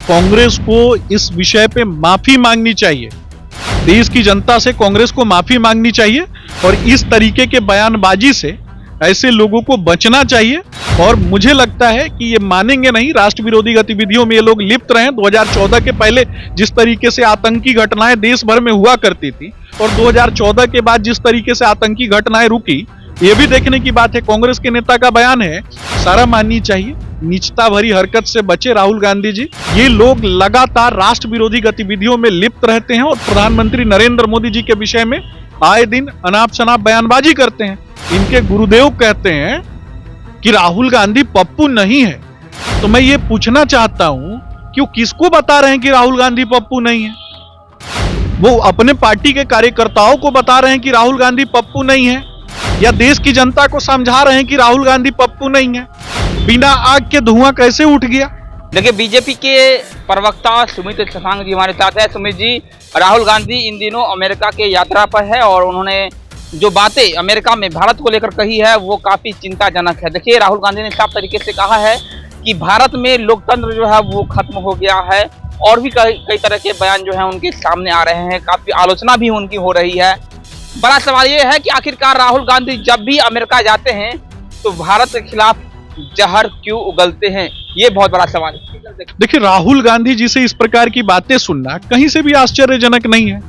कांग्रेस को इस विषय पे माफी मांगनी चाहिए। देश की जनता से कांग्रेस को माफी मांगनी चाहिए और इस तरीके के बयानबाजी से ऐसे लोगों को बचना चाहिए। और मुझे लगता है कि ये मानेंगे नहीं, राष्ट्र विरोधी गतिविधियों में ये लोग लिप्त रहे। 2014 के पहले जिस तरीके से आतंकी घटनाएं देश भर में हुआ करती थी और 2014 के बाद जिस तरीके से आतंकी घटनाएं रुकी, ये भी देखने की बात है। कांग्रेस के नेता का बयान है, शर्म आनी चाहिए, नीचता भरी हरकत से बचे राहुल गांधी जी। ये लोग लगातार राष्ट्र विरोधी गतिविधियों में लिप्त रहते हैं और प्रधानमंत्री नरेंद्र मोदी जी के विषय में आए दिन अनाप शनाप बयानबाजी करते हैं। इनके गुरुदेव कहते हैं कि राहुल गांधी पप्पू नहीं है। तो मैं ये पूछना चाहता हूं कि वो किसको बता रहे हैं कि राहुल गांधी पप्पू नहीं है? वो अपने पार्टी के कार्यकर्ताओं को बता रहे हैं कि राहुल गांधी पप्पू नहीं है, या देश की जनता को समझा रहे हैं कि राहुल गांधी पप्पू नहीं है? बिना आग के धुआं कैसे उठ गया? देखिए, बीजेपी के प्रवक्ता सुमित शशांक जी हमारे साथ है। सुमित जी, राहुल गांधी इन दिनों अमेरिका के यात्रा पर है और उन्होंने जो बातें अमेरिका में भारत को लेकर कही है वो काफी चिंताजनक है। देखिए, राहुल गांधी ने साफ तरीके से कहा है कि भारत में लोकतंत्र जो है वो खत्म हो गया है और भी कई तरह के बयान जो है उनके सामने आ रहे हैं। काफी आलोचना भी उनकी हो रही है। बड़ा सवाल ये है कि आखिरकार राहुल गांधी जब भी अमेरिका जाते हैं तो भारत के खिलाफ जहर क्यों उगलते हैं, ये बहुत बड़ा सवाल है। देखिए, राहुल गांधी जी से इस प्रकार की बातें सुनना कहीं से भी आश्चर्यजनक नहीं है।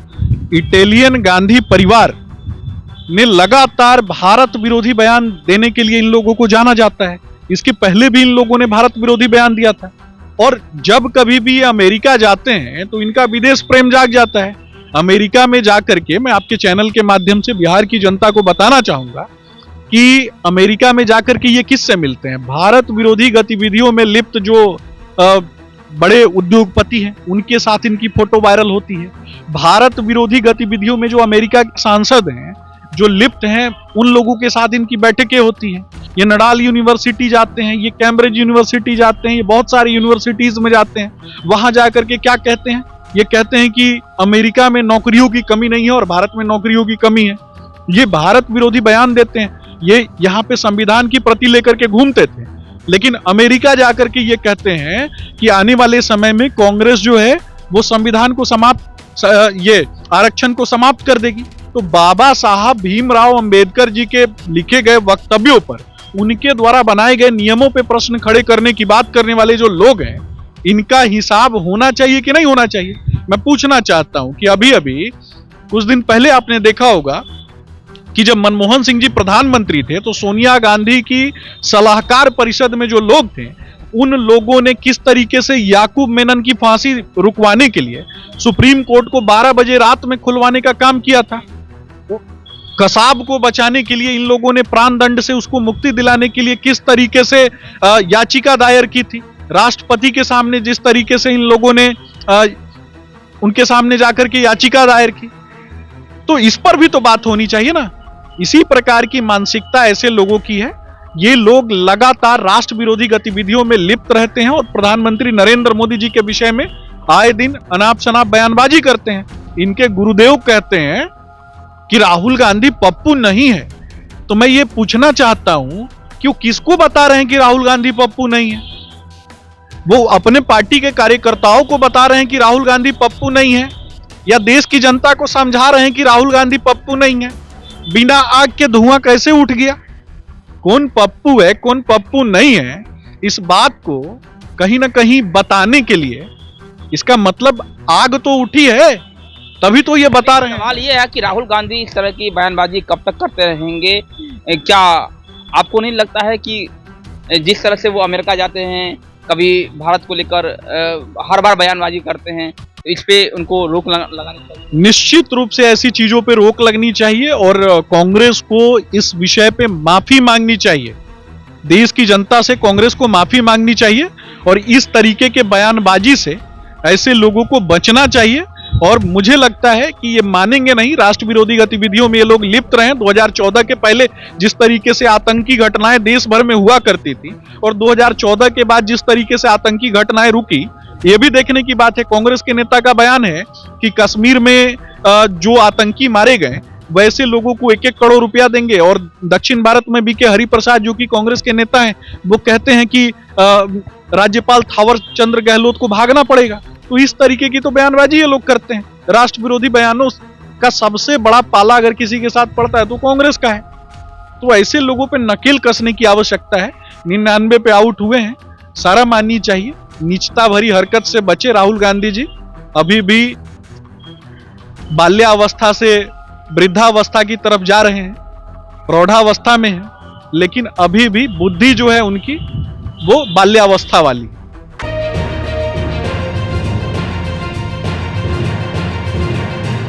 इटालियन गांधी परिवार ने लगातार भारत विरोधी बयान देने के लिए इन लोगों को जाना जाता है। इसके पहले भी इन लोगों ने भारत विरोधी बयान दिया था और जब कभी भी ये अमेरिका जाते हैं तो इनका विदेश प्रेम जाग जाता है। अमेरिका में जाकर के मैं आपके चैनल के माध्यम से बिहार की जनता को बताना चाहूंगा कि अमेरिका में जाकर के ये किससे मिलते हैं? भारत विरोधी गतिविधियों में लिप्त जो बड़े उद्योगपति हैं उनके साथ इनकी फोटो वायरल होती है। भारत विरोधी गतिविधियों में जो अमेरिका के सांसद हैं जो लिप्त हैं उन लोगों के साथ इनकी बैठकें होती हैं। ये नडाल यूनिवर्सिटी जाते हैं, ये कैम्ब्रिज यूनिवर्सिटी जाते हैं, ये बहुत सारी यूनिवर्सिटीज में जाते हैं। वहां जाकर के क्या कहते हैं? ये कहते हैं कि अमेरिका में नौकरियों की कमी नहीं है और भारत में नौकरियों की कमी है। ये भारत विरोधी बयान देते हैं। ये यहाँ पे संविधान की प्रति लेकर के घूमते थे, लेकिन अमेरिका जाकर के ये कहते हैं कि आने वाले समय में कांग्रेस जो है वो संविधान को ये आरक्षण को समाप्त कर देगी। तो बाबा साहब भीमराव अंबेडकर जी के लिखे गए वक्तव्यों पर, उनके द्वारा बनाए गए नियमों पे प्रश्न खड़े करने की बात करने वाले जो लोग हैं, इनका हिसाब होना चाहिए कि नहीं होना चाहिए? मैं पूछना चाहता हूं कि अभी अभी कुछ दिन पहले आपने देखा होगा कि जब मनमोहन सिंह जी प्रधानमंत्री थे तो सोनिया गांधी की सलाहकार परिषद में जो लोग थे उन लोगों ने किस तरीके से याकूब मेनन की फांसी रुकवाने के लिए सुप्रीम कोर्ट को 12 बजे रात में खुलवाने का काम किया था। कसाब को बचाने के लिए इन लोगों ने प्राण दंड से उसको मुक्ति दिलाने के लिए किस तरीके से याचिका दायर की थी। राष्ट्रपति के सामने जिस तरीके से इन लोगों ने उनके सामने जाकर के याचिका दायर की, तो इस पर भी तो बात होनी चाहिए ना। इसी प्रकार की मानसिकता ऐसे लोगों की है। ये लोग लगातार राष्ट्र विरोधी गतिविधियों में लिप्त रहते हैं और प्रधानमंत्री नरेंद्र मोदी जी के विषय में आए दिन अनाप शनाप बयानबाजी करते हैं। इनके गुरुदेव कहते हैं कि राहुल गांधी पप्पू नहीं है। तो मैं ये पूछना चाहता हूं कि वो किसको बता रहे हैं कि राहुल गांधी पप्पू नहीं है? वो अपने पार्टी के कार्यकर्ताओं को बता रहे हैं कि राहुल गांधी पप्पू नहीं है, या देश की जनता को समझा रहे हैं कि राहुल गांधी पप्पू नहीं है? बिना आग के धुआं कैसे उठ गया? कौन पप्पू है, कौन पप्पू नहीं है, इस बात को कहीं ना कहीं बताने के लिए, इसका मतलब आग तो उठी है तभी तो ये बता रहे हैं। सवाल ये है कि राहुल गांधी इस तरह की बयानबाजी कब तक करते रहेंगे? क्या आपको नहीं लगता है कि जिस तरह से वो अमेरिका जाते हैं, कभी भारत को लेकर हर बार बयानबाजी करते हैं, इस पे उनको रोक लगानी चाहिए? निश्चित रूप से ऐसी चीजों पे रोक लगनी चाहिए और कांग्रेस को इस विषय पे माफी मांगनी चाहिए। देश की जनता से कांग्रेस को माफी मांगनी चाहिए और इस तरीके के बयानबाजी से ऐसे लोगों को बचना चाहिए। और मुझे लगता है कि ये मानेंगे नहीं, राष्ट्र विरोधी गतिविधियों में ये लोग लिप्त रहे। 2014 के पहले जिस तरीके से आतंकी घटनाएं देश भर में हुआ करती थी और 2014 के बाद जिस तरीके से आतंकी घटनाएं रुकी, ये भी देखने की बात है। कांग्रेस के नेता का बयान है कि कश्मीर में जो आतंकी मारे गए वैसे लोगों को 1-1 करोड़ रुपया देंगे। और दक्षिण भारत में बीके हरिप्रसाद जो कि कांग्रेस के नेता हैं, वो कहते हैं कि राज्यपाल थावर चंद्र गहलोत को भागना पड़ेगा। तो इस तरीके की तो बयानबाजी ये लोग करते हैं। राष्ट्र विरोधी बयानों का सबसे बड़ा पाला अगर किसी के साथ पड़ता है तो कांग्रेस का है। तो ऐसे लोगों पे नकेल कसने की आवश्यकता है। 99 पे आउट हुए हैं, सारा माननी चाहिए। नीचता भरी हरकत से बचे राहुल गांधी जी। अभी भी बाल्यावस्था से वृद्धावस्था की तरफ जा रहे हैं, प्रौढ़ावस्था में है, लेकिन अभी भी बुद्धि जो है उनकी वो बाल्यावस्था वाली।